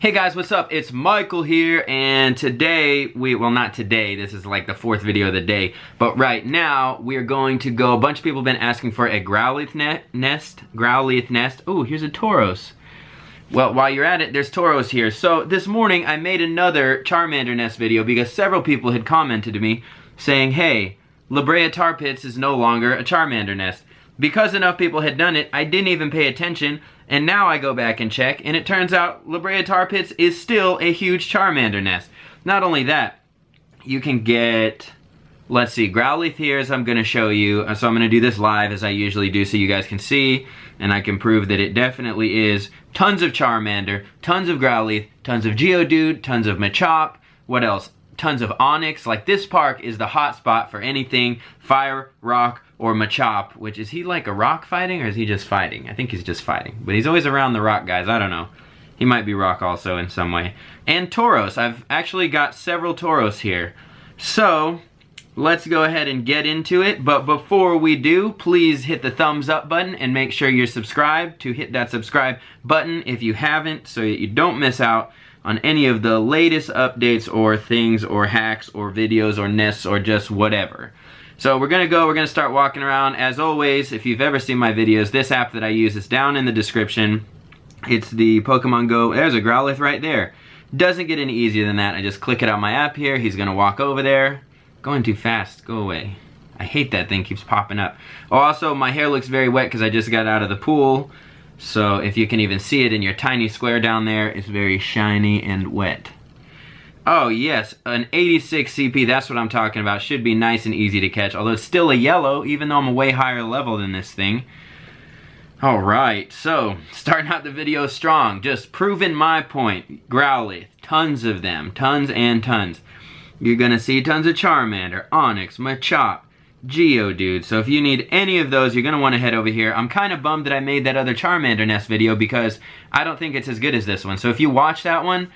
Hey guys, what's up? It's Michael here, and today, well not today, this is like the fourth video of the day, but right now, we are going to go, a bunch of people have been asking for a Growlithe nest. Ooh, here's a Tauros. Well, while you're at it, there's Tauros here. So, this morning, I made another Charmander nest video because several people had commented to me saying, hey, BREA Tar Pits is no longer a Charmander nest. Because enough people had done it, I didn't even pay attention, and now I go back and check, and it turns out BREA Tar Pits is still a huge Charmander nest. Not only that, you can get, let's see, Growlithe here as I'm going to show you. So I'm going to do this live as I usually do so you guys can see, and I can prove that it definitely is. Tons of Charmander, tons of Growlithe, tons of Geodude, tons of Machop, what else? Tons of Onix. Like, this park is the hot spot for anything fire, rock, or Machop, which is he like a rock fighting or is he just fighting? I think he's just fighting, but he's always around the rock guys. I don't know. He might be rock also in some way. And Tauros. I've actually got several Tauros here. So, let's go ahead and get into it. But before we do, please hit the thumbs up button and make sure you're subscribed. To hit that subscribe button if you haven't so that you don't miss out on any of the latest updates or things or hacks or videos or nests or just whatever. So we're gonna start walking around. As always, if you've ever seen my videos, this app that I use is down in the description. It's the Pokemon Go, there's a Growlithe right there. Doesn't get any easier than that. I just click it on my app here, he's gonna walk over there. Going too fast, go away. I hate that thing, keeps popping up. Oh, also, my hair looks very wet because I just got out of the pool. So if you can even see it in your tiny square down there, it's very shiny and wet. Oh yes, an 86 CP, that's what I'm talking about. Should be nice and easy to catch, although it's still a yellow, even though I'm a way higher level than this thing. Alright, so, starting out the video strong, just proving my point. Growlithe, tons of them, tons and tons. You're gonna see tons of Charmander, Onix, Machop, Geodude. So if you need any of those, you're gonna wanna head over here. I'm kinda bummed that I made that other Charmander nest video because I don't think it's as good as this one. So if you watch that one,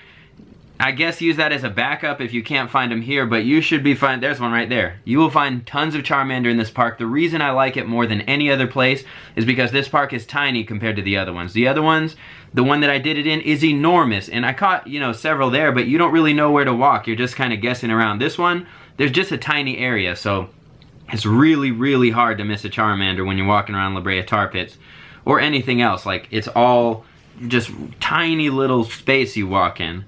I guess use that as a backup if you can't find them here, but you should be fine. There's one right there. You will find tons of Charmander in this park. The reason I like it more than any other place is because this park is tiny compared to the other ones. The other ones, the one that I did it in is enormous, and I caught, you know, several there, but you don't really know where to walk. You're just kind of guessing around. This one, there's just a tiny area, so it's really, really hard to miss a Charmander when you're walking around BREA Tar Pits or anything else. Like, it's all just tiny little space you walk in.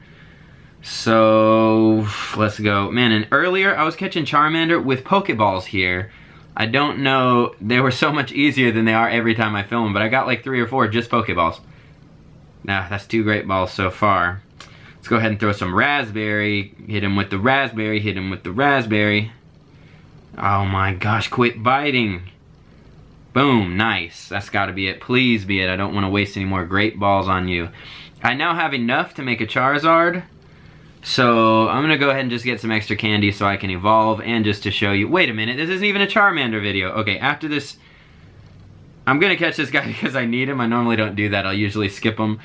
So, let's go. Man, and earlier I was catching Charmander with Pokeballs here. I don't know, they were so much easier than they are every time I film them, but I got like 3 or 4 just Pokeballs. Nah, that's 2 great balls so far. Let's go ahead and throw some Raspberry. Hit him with the Raspberry, hit him with the Raspberry. Oh my gosh, quit biting. Boom, nice. That's gotta be it. Please be it. I don't want to waste any more great balls on you. I now have enough to make a Charizard. So, I'm gonna go ahead and just get some extra candy so I can evolve and just to show you. Wait a minute, this isn't even a Charmander video. Okay, after this, I'm gonna catch this guy because I need him. I normally don't do that, I'll usually skip him.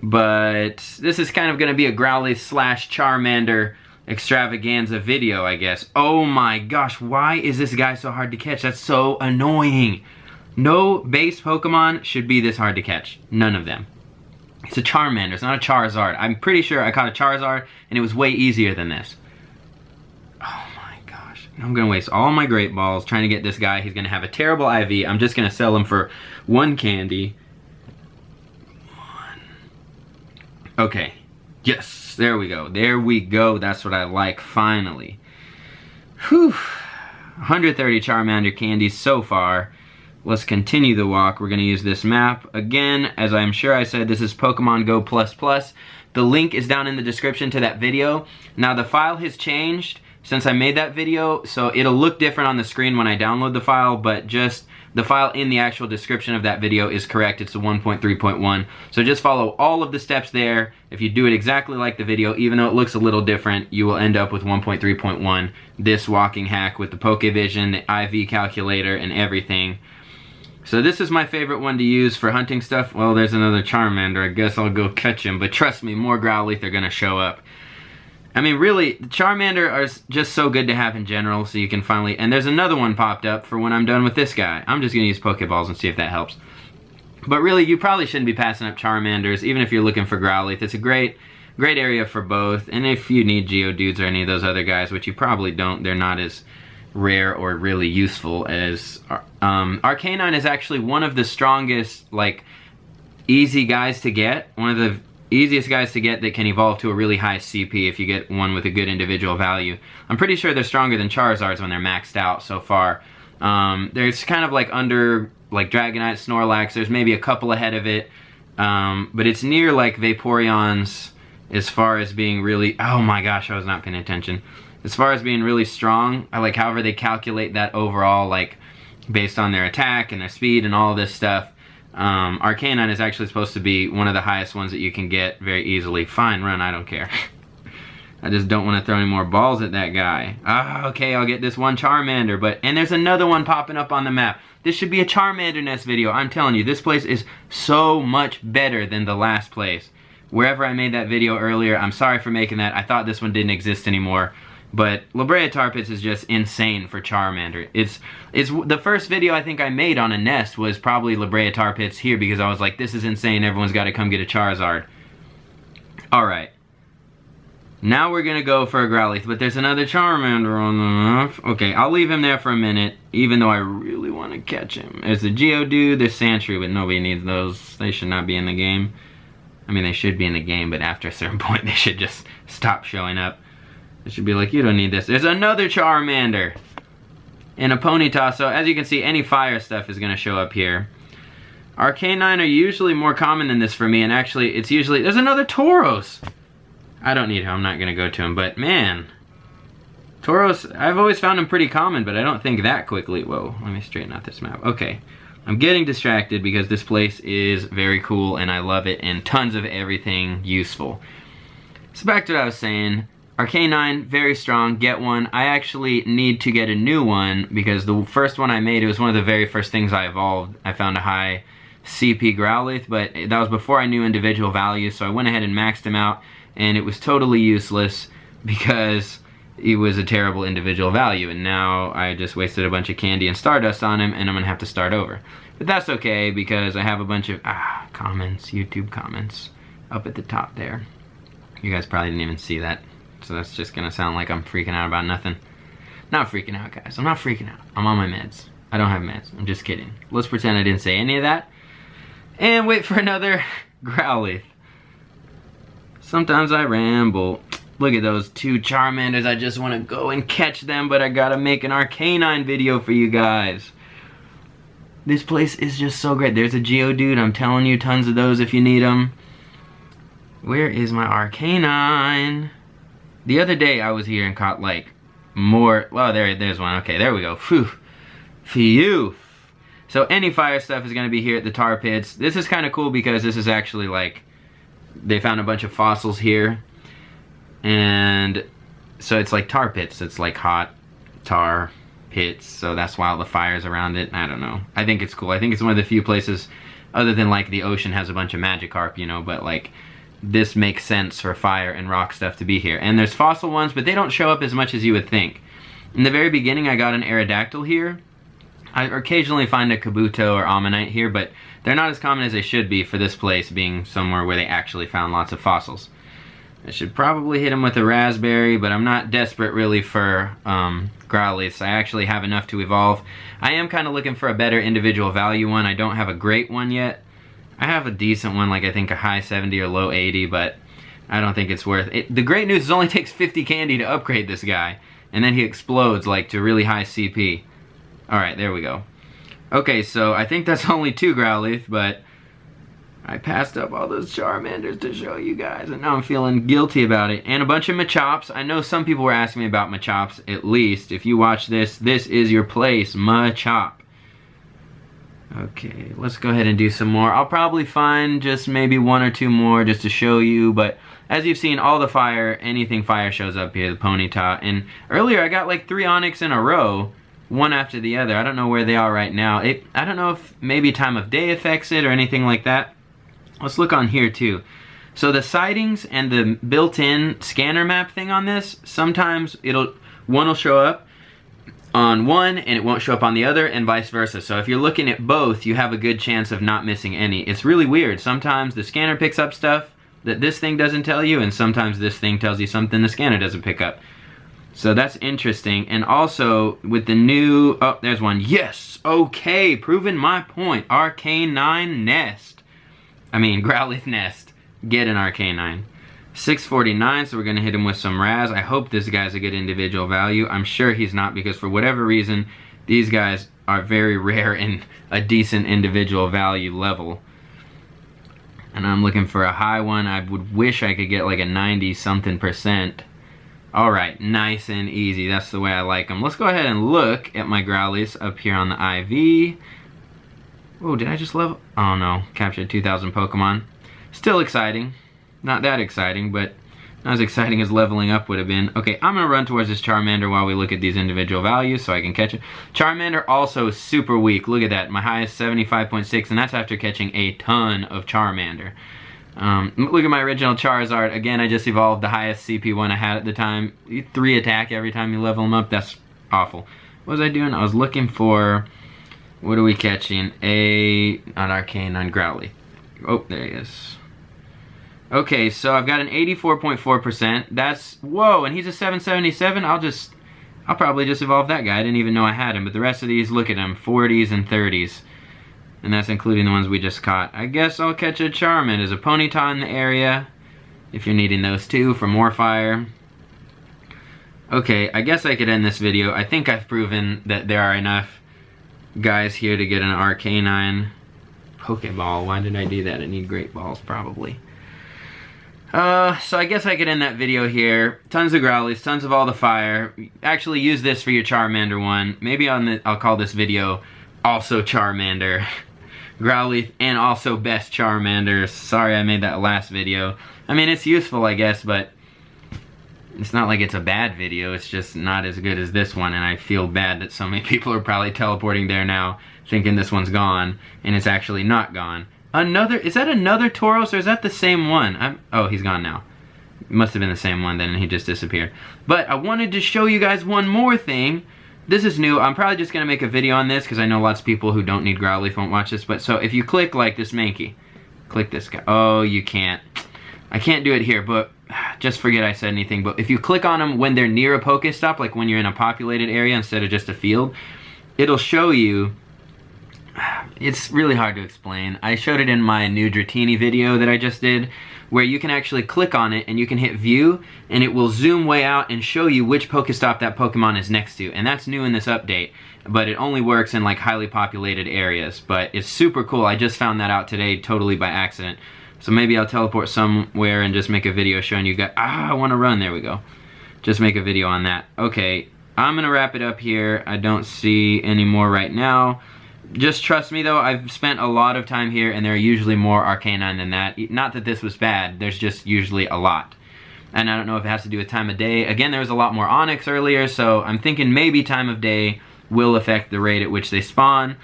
But this is kind of gonna be a Growlithe / Charmander extravaganza video, I guess. Oh my gosh, why is this guy so hard to catch? That's so annoying. No base Pokemon should be this hard to catch. None of them. It's a Charmander, it's not a Charizard. I'm pretty sure I caught a Charizard and it was way easier than this. Oh my gosh. I'm gonna waste all my great balls trying to get this guy. He's gonna have a terrible IV. I'm just gonna sell him for 1 candy. Okay. Yes, there we go. There we go. That's what I like, finally. Whew. 130 Charmander candies so far. Let's continue the walk. We're going to use this map. Again, as I'm sure I said, this is Pokemon Go++. The link is down in the description to that video. Now, the file has changed since I made that video, so it'll look different on the screen when I download the file, but just the file in the actual description of that video is correct. It's the 1.3.1. So just follow all of the steps there. If you do it exactly like the video, even though it looks a little different, you will end up with 1.3.1. This walking hack with the Pokevision, the IV calculator, and everything. So this is my favorite one to use for hunting stuff. Well, there's another Charmander. I guess I'll go catch him. But trust me, more Growlithe are going to show up. I mean, really, Charmander are just so good to have in general, so you can finally... And there's another one popped up for when I'm done with this guy. I'm just going to use Pokeballs and see if that helps. But really, you probably shouldn't be passing up Charmanders, even if you're looking for Growlithe. It's a great great area for both. And if you need Geodudes or any of those other guys, which you probably don't, they're not as rare or really useful as Arcanine is actually one of the strongest, like, easy guys to get. One of the easiest guys to get that can evolve to a really high CP if you get one with a good individual value. I'm pretty sure they're stronger than Charizards when they're maxed out so far. There's kind of like under like Dragonite, Snorlax, there's maybe a couple ahead of it. But it's near like Vaporeon's as far as being really, oh my gosh, I was not paying attention. As far as being really strong, I like however they calculate that overall, like based on their attack and their speed and all this stuff. Arcanine is actually supposed to be one of the highest ones that you can get very easily. Fine, run, I don't care. I just don't want to throw any more balls at that guy. Ah, okay, I'll get this one Charmander, and there's another one popping up on the map. This should be a Charmander nest video. I'm telling you, this place is so much better than the last place. Wherever I made that video earlier, I'm sorry for making that. I thought this one didn't exist anymore. But BREA Tar Pits is just insane for Charmander. It's the first video I think I made on a nest was probably BREA Tar Pits here because I was like, this is insane, everyone's got to come get a Charizard. Alright. Now we're going to go for a Growlithe, but there's another Charmander on the map. Okay, I'll leave him there for a minute, even though I really want to catch him. There's the Geodude, there's Sandshrew, but nobody needs those. They should not be in the game. I mean, they should be in the game, but after a certain point, they should just stop showing up. It should be like, you don't need this. There's another Charmander and a Ponyta. So as you can see, any fire stuff is going to show up here. Arcanine are usually more common than this for me. And actually, it's usually... There's another Tauros. I don't need him. I'm not going to go to him. But man, Tauros, I've always found him pretty common. But I don't think that quickly. Whoa, let me straighten out this map. Okay. I'm getting distracted because this place is very cool. And I love it. And tons of everything useful. So back to what I was saying. Arcanine, very strong, get one. I actually need to get a new one because the first one I made, it was one of the very first things I evolved. I found a high CP Growlithe, but that was before I knew individual values, so I went ahead and maxed him out, and it was totally useless because he was a terrible individual value, and now I just wasted a bunch of candy and Stardust on him, and I'm going to have to start over. But that's okay because I have a bunch of comments, YouTube comments, up at the top there. You guys probably didn't even see that. So that's just gonna sound like I'm freaking out about nothing. Not freaking out, guys. I'm not freaking out. I'm on my meds. I don't have meds. I'm just kidding. Let's pretend I didn't say any of that. And wait for another Growlithe. Sometimes I ramble. Look at those two Charmanders. I just want to go and catch them, but I gotta make an Arcanine video for you guys. This place is just so great. There's a Geodude. I'm telling you, tons of those if you need them. Where is my Arcanine? The other day I was here and caught like more, well there's one, okay, there we go, phew. So any fire stuff is going to be here at the tar pits. This is kind of cool because this is actually like, they found a bunch of fossils here. And so it's like tar pits, it's like hot tar pits, so that's why all the fire's around it. I don't know, I think it's cool. I think it's one of the few places, other than like the ocean has a bunch of Magikarp, you know, but like, this makes sense for fire and rock stuff to be here. And there's fossil ones, but they don't show up as much as you would think. In the very beginning, I got an Aerodactyl here. I occasionally find a Kabuto or Ammonite here, but they're not as common as they should be for this place being somewhere where they actually found lots of fossils. I should probably hit him with a Raspberry, but I'm not desperate really for Growlithe. I actually have enough to evolve. I am kind of looking for a better individual value one. I don't have a great one yet. I have a decent one, like I think a high 70 or low 80, but I don't think it's worth it. The great news is it only takes 50 candy to upgrade this guy, and then he explodes like to really high CP. Alright, there we go. Okay, so I think that's only 2 Growlithe, but I passed up all those Charmanders to show you guys, and now I'm feeling guilty about it. And a bunch of Machops. I know some people were asking me about Machops, at least. If you watch this, this is your place, Machop. Okay, let's go ahead and do some more. I'll probably find just maybe 1 or 2 more just to show you, but as you've seen, all the fire, anything fire shows up here, the Ponyta. And earlier I got like 3 Onix in a row, one after the other. I don't know where they are right now. I don't know if maybe time of day affects it or anything like that. Let's look on here too. So the sightings and the built-in scanner map thing on this, sometimes one will show up on one and it won't show up on the other, and vice versa. So if you're looking at both, you have a good chance of not missing any. It's really weird. Sometimes the scanner picks up stuff, that this thing doesn't tell you, and sometimes this thing tells you something the scanner doesn't pick up. So that's interesting. And also with the new, oh, there's one. Yes, okay, proving my point. Arcanine nest. I mean, Growlithe nest. Get an Arcanine. 649, so we're gonna hit him with some Raz. I hope this guy's a good individual value. I'm sure he's not, because for whatever reason, these guys are very rare in a decent individual value level. And I'm looking for a high one. I would wish I could get like a 90 something percent. Alright, nice and easy. That's the way I like them. Let's go ahead and look at my Growlithe up here on the IV. Oh, did I just level? Oh no, captured 2,000 Pokemon. Still exciting. Not that exciting, but not as exciting as leveling up would have been. Okay, I'm gonna run towards this Charmander while we look at these individual values so I can catch it. Charmander also super weak. Look at that, my highest 75.6, and that's after catching a ton of Charmander. Look at my original Charizard. Again, I just evolved the highest CP one I had at the time. 3 attack every time you level them up. That's awful. What was I doing? I was looking for, what are we catching? Not Arcanine, Growlithe. Oh, there he is. Okay, so I've got an 84.4%. That's, whoa, and he's a 777. I'll probably just evolve that guy. I didn't even know I had him, but the rest of these, look at them, 40s and 30s. And that's including the ones we just caught. I guess I'll catch a Charmander. There's a Ponyta in the area, if you're needing those too for more fire. Okay, I guess I could end this video. I think I've proven that there are enough guys here to get an Arcanine Pokeball. Why did I do that? I need Great Balls, probably. So I guess I could end that video here. Tons of Growlies, tons of all the fire. Actually, use this for your Charmander one. Maybe I'll call this video also Charmander. Growlithe and also best Charmander. Sorry I made that last video. I mean, it's useful, I guess, but it's not like it's a bad video. It's just not as good as this one, and I feel bad that so many people are probably teleporting there now thinking this one's gone, and it's actually not gone. Is that another Tauros, or is that the same one? Oh, he's gone now. It must have been the same one then, and he just disappeared. But I wanted to show you guys one more thing. This is new. I'm probably just going to make a video on this because I know lots of people who don't need Growlithe won't watch this. But so if you click like this Mankey, click this guy. Oh, you can't. I can't do it here, but just forget I said anything. But if you click on them when they're near a Pokestop, like when you're in a populated area instead of just a field, it'll show you. It's really hard to explain. I showed it in my new Dratini video that I just did, where you can actually click on it and you can hit view and it will zoom way out and show you which Pokestop that Pokemon is next to. And that's new in this update, but it only works in like highly populated areas. But it's super cool. I just found that out today totally by accident. So maybe I'll teleport somewhere and just make a video showing you guys. I want to run. There we go. Just make a video on that. Okay, I'm gonna wrap it up here. I don't see any more right now. Just trust me though, I've spent a lot of time here and there are usually more Arcanine than that. Not that this was bad, there's just usually a lot. And I don't know if it has to do with time of day. Again, there was a lot more Onyx earlier, so I'm thinking maybe time of day will affect the rate at which they spawn.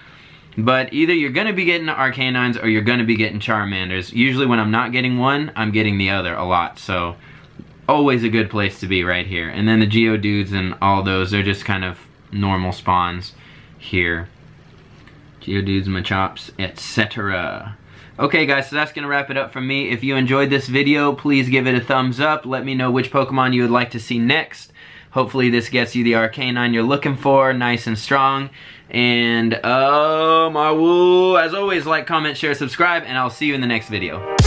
But either you're going to be getting Arcanines or you're going to be getting Charmanders. Usually when I'm not getting one, I'm getting the other a lot. So always a good place to be right here. And then the Geodudes and all those, they're just kind of normal spawns here. Geodudes, Machops, etc. Okay guys, so that's going to wrap it up from me. If you enjoyed this video, please give it a thumbs up. Let me know which Pokemon you would like to see next. Hopefully this gets you the Arcanine you're looking for, nice and strong. And as always, like, comment, share, subscribe, and I'll see you in the next video.